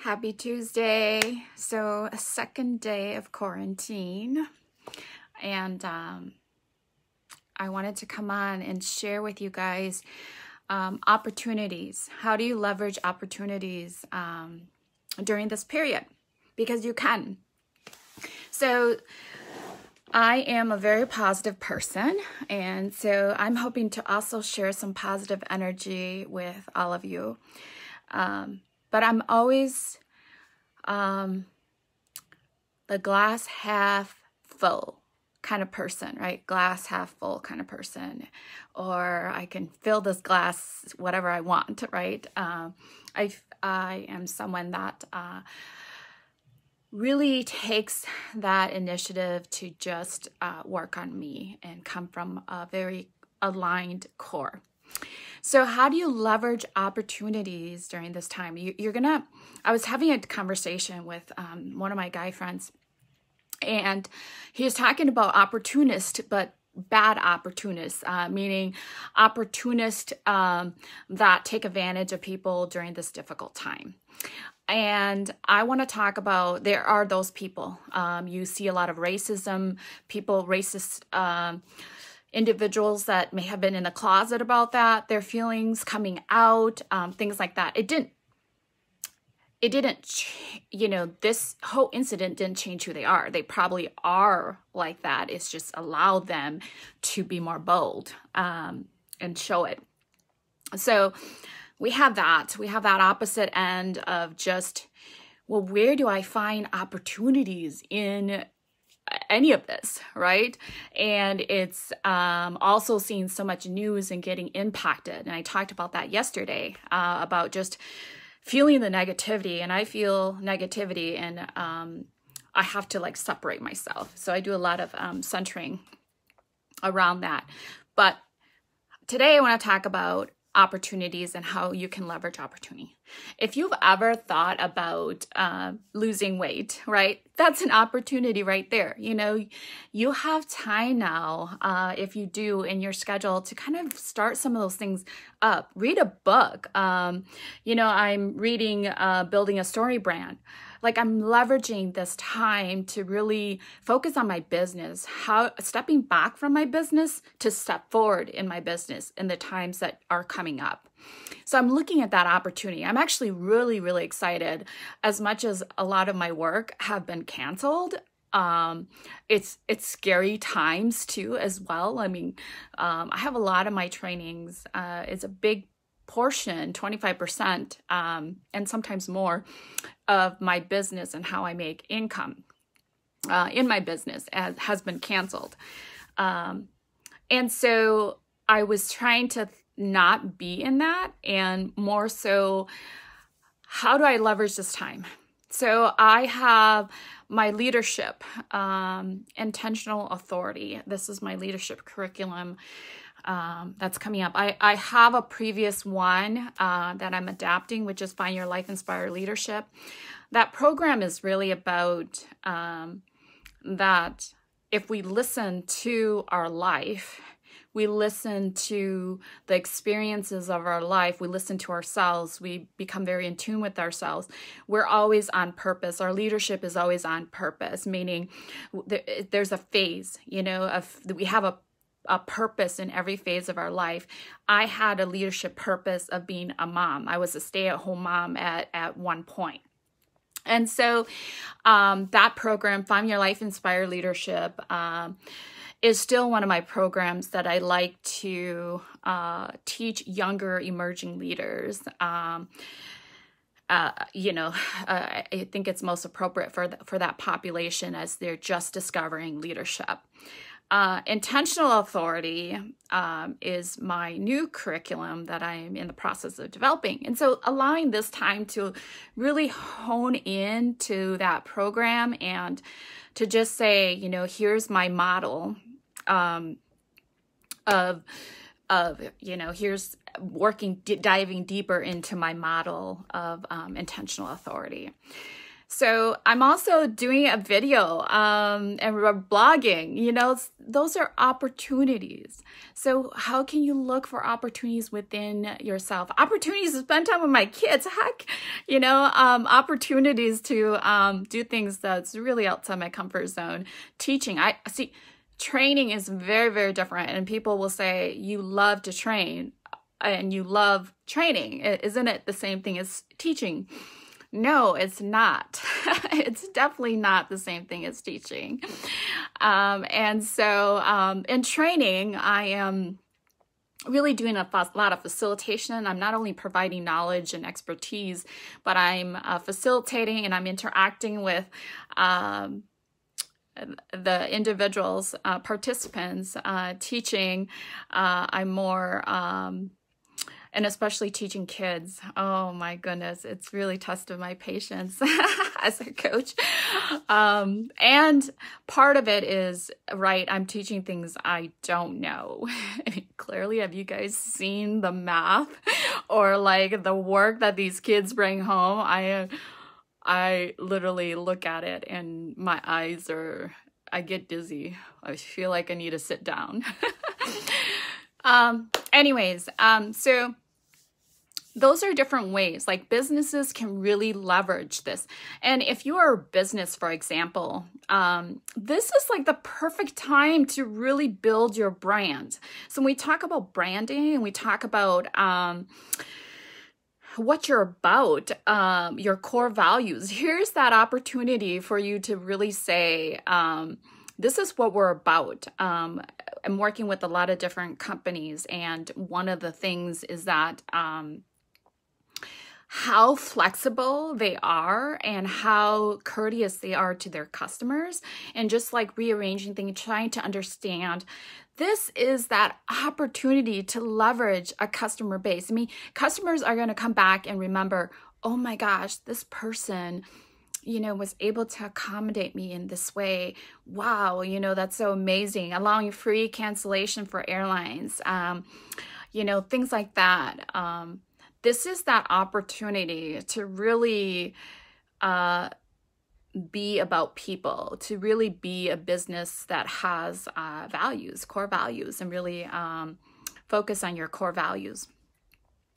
Happy Tuesday. So a second day of quarantine, and I wanted to come on and share with you guys opportunities. How do you leverage opportunities during this period? Because you can. So I am a very positive person, and so I'm hoping to also share some positive energy with all of you. But I'm always the glass half full kind of person, right? Glass half full kind of person. Or I can fill this glass whatever I want, right? I am someone that really takes that initiative to just work on me and come from a very aligned core. So how do you leverage opportunities during this time? I was having a conversation with one of my guy friends, and he was talking about opportunists, but bad opportunists, meaning opportunists that take advantage of people during this difficult time. And I want to talk about, there are those people. You see a lot of racism, racist individuals that may have been in the closet about that, their feelings coming out, things like that. This whole incident didn't change who they are. They probably are like that. It's just allowed them to be more bold and show it. So we have that opposite end of just, well, where do I find opportunities in any of this, right? And it's also seeing so much news and getting impacted. And I talked about that yesterday, about just feeling the negativity. And I feel negativity, and I have to separate myself. So I do a lot of centering around that. But today I want to talk about opportunities and how you can leverage opportunity. If you've ever thought about losing weight, right? That's an opportunity right there. You have time now, if you do in your schedule, to kind of start some of those things up. Read a book. I'm reading Building a Story Brand. I'm leveraging this time to really focus on my business, stepping back from my business to step forward in my business in the times that are coming up. So I'm looking at that opportunity. I'm actually really, really excited. As much as a lot of my work have been canceled, it's scary times too as well. I have a lot of my trainings. It's a big portion, 25%, and sometimes more, of my business and how I make income in my business has been canceled. And so I was trying to not be in that, and more so, how do I leverage this time? So I have my leadership, intentional authority. This is my leadership curriculum that's coming up. I have a previous one that I'm adapting, which is Find Your Life Inspired Leadership. That program is really about that if we listen to our life, we listen to the experiences of our life, we listen to ourselves, we become very in tune with ourselves. We're always on purpose. Our leadership is always on purpose, meaning there's a phase, we have a purpose in every phase of our life. I had a leadership purpose of being a mom. I was a stay-at-home mom at one point. And so that program, Find Your Life Inspired Leadership, is still one of my programs that I like to teach younger emerging leaders. I think it's most appropriate for that population as they're just discovering leadership. Intentional authority is my new curriculum that I'm in the process of developing. And so allowing this time to really hone in to that program and to just say, here's my model here's diving deeper into my model of intentional authority. So I'm also doing a video and we're blogging, those are opportunities. So how can you look for opportunities within yourself? Opportunities to spend time with my kids, heck, opportunities to do things that's really outside my comfort zone. Teaching, I see, training is very, very different. And people will say, you love to train and you love training. Isn't it the same thing as teaching? No, it's not. It's definitely not the same thing as teaching. And so in training, I am really doing a lot of facilitation. I'm not only providing knowledge and expertise, but I'm facilitating and I'm interacting with the individuals, participants, teaching. I'm more... and especially teaching kids. Oh my goodness, it's really tested my patience as a coach. And part of it is, right, I'm teaching things I don't know. I mean, clearly, have you guys seen the math or like the work that these kids bring home? I literally look at it and my eyes I get dizzy. I feel like I need to sit down. So those are different ways, like businesses can really leverage this. And if you are a business, for example, this is like the perfect time to really build your brand. So when we talk about branding and we talk about what you're about, your core values, here's that opportunity for you to really say, this is what we're about. I'm working with a lot of different companies, and one of the things is that how flexible they are and how courteous they are to their customers, and just like rearranging things, trying to understand this is that opportunity to leverage a customer base. I mean, customers are going to come back and remember, oh my gosh, this person, was able to accommodate me in this way. Wow, that's so amazing. Allowing free cancellation for airlines, things like that. This is that opportunity to really be about people, to really be a business that has values, core values, and really focus on your core values.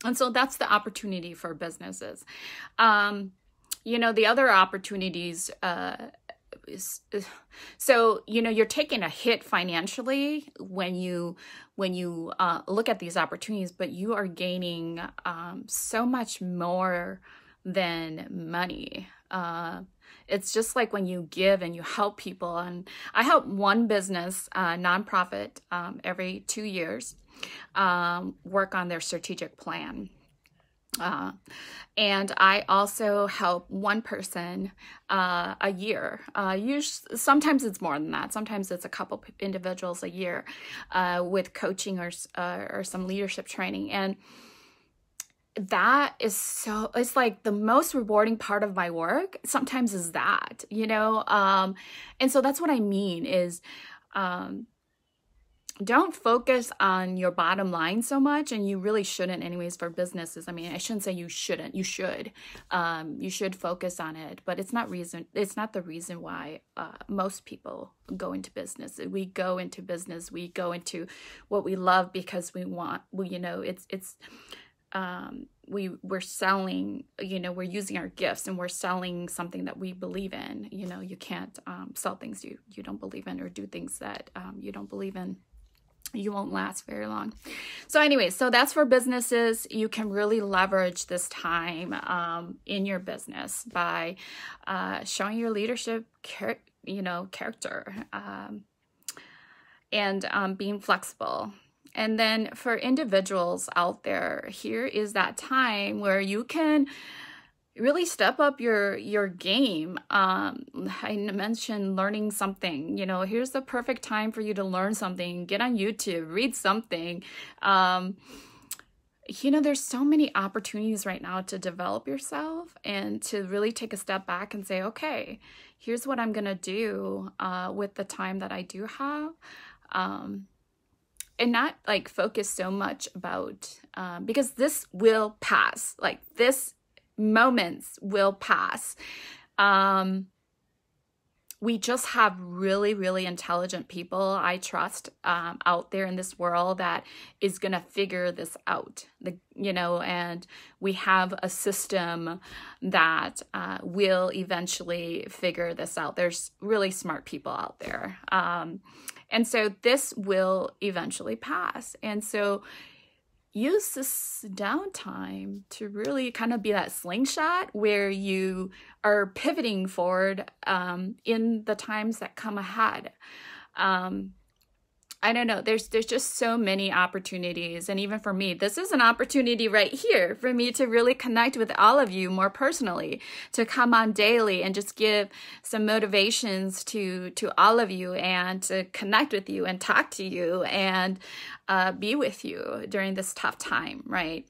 And so that's the opportunity for businesses. The other opportunities so you're taking a hit financially when you look at these opportunities, but you are gaining so much more than money. It's just like when you give and you help people. And I help one business, nonprofit, every 2 years work on their strategic plan. And I also help one person a year. Usually, sometimes it's more than that. Sometimes it's a couple individuals a year with coaching or some leadership training. And that is it's like the most rewarding part of my work sometimes is that, and so that's what I mean is, don't focus on your bottom line so much, and you really shouldn't anyways for businesses. I mean, I shouldn't say you shouldn't, you should focus on it, but it's not the reason why most people go into business. We go into business, we go into what we love because we want, we're selling, we're using our gifts and we're selling something that we believe in. You can't sell things you don't believe in, or do things that you don't believe in. You won't last very long. So anyway, so that's for businesses. You can really leverage this time in your business by showing your leadership character and being flexible. And then for individuals out there, here is that time where you can really step up your game. I mentioned learning something. Here's the perfect time for you to learn something. Get on YouTube, read something. There's so many opportunities right now to develop yourself and to really take a step back and say, okay, here's what I'm going to do with the time that I do have. And not like focus so much about, because this will pass, like this moments will pass. We just have really, really intelligent people, I trust, out there in this world that is going to figure this out. And we have a system that will eventually figure this out. There's really smart people out there. And so this will eventually pass. And so use this downtime to really kind of be that slingshot where you are pivoting forward in the times that come ahead. I don't know, there's just so many opportunities. And even for me, this is an opportunity right here for me to really connect with all of you more personally, to come on daily and just give some motivations to all of you, and to connect with you and talk to you and be with you during this tough time, right?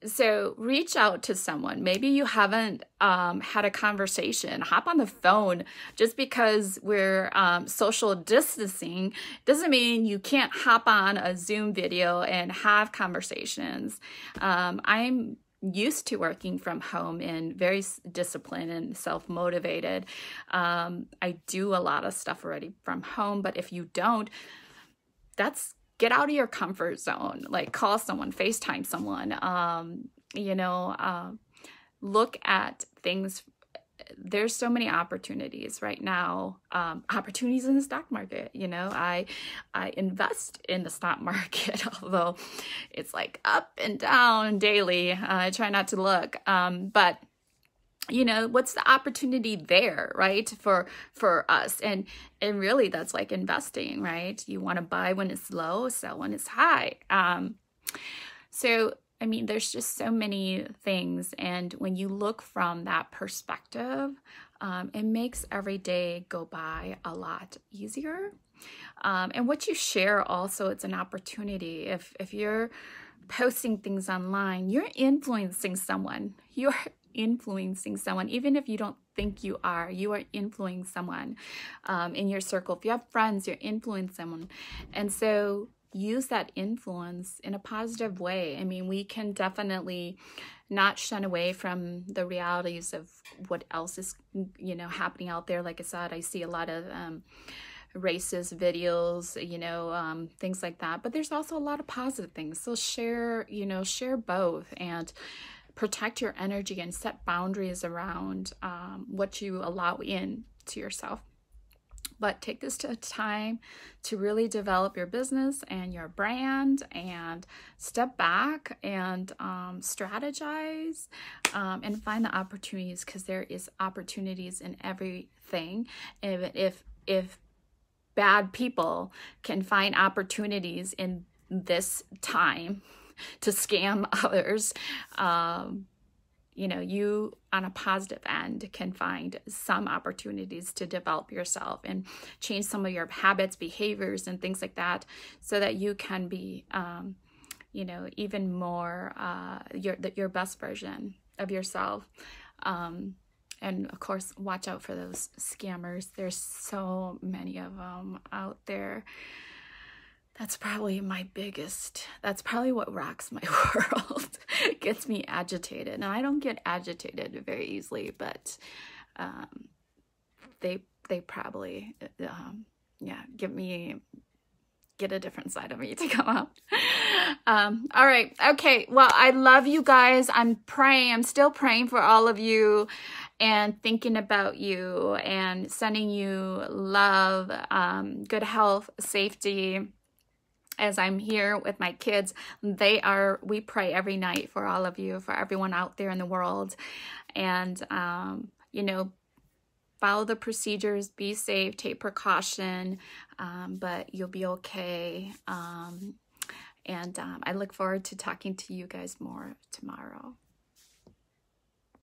So reach out to someone. Maybe you haven't had a conversation. Hop on the phone. Just because we're social distancing doesn't mean you can't hop on a Zoom video and have conversations. I'm used to working from home and very disciplined and self-motivated. I do a lot of stuff already from home, but if you don't, get out of your comfort zone. Like, call someone, FaceTime someone, look at things. There's so many opportunities right now, opportunities in the stock market. I invest in the stock market, although it's like up and down daily. I try not to look, but what's the opportunity there, right? For us. And really that's like investing, right? You want to buy when it's low, sell when it's high. So, I mean, there's just so many things. And when you look from that perspective, it makes every day go by a lot easier. And what you share also, it's an opportunity. If you're posting things online, you're influencing someone. You're influencing someone, even if you don't think you are influencing someone in your circle. If you have friends, you're influencing someone. And so use that influence in a positive way. I mean, we can definitely not shun away from the realities of what else is, happening out there. Like I said, I see a lot of racist videos, things like that. But there's also a lot of positive things. So share both, and protect your energy and set boundaries around what you allow in to yourself. But take this time to really develop your business and your brand, and step back and strategize and find the opportunities, because there is opportunities in everything. If bad people can find opportunities in this time to scam others, you on a positive end can find some opportunities to develop yourself and change some of your habits, behaviors, and things like that, so that you can be, even more your best version of yourself. And of course, watch out for those scammers. There's so many of them out there. That's probably that's probably what rocks my world. Gets me agitated. And I don't get agitated very easily, but they probably, get a different side of me to come out. All right. Okay. Well, I love you guys. I'm still praying for all of you, and thinking about you, and sending you love, good health, safety. As I'm here with my kids, we pray every night for all of you, for everyone out there in the world. And, follow the procedures, be safe, take precaution, but you'll be okay. And I look forward to talking to you guys more tomorrow.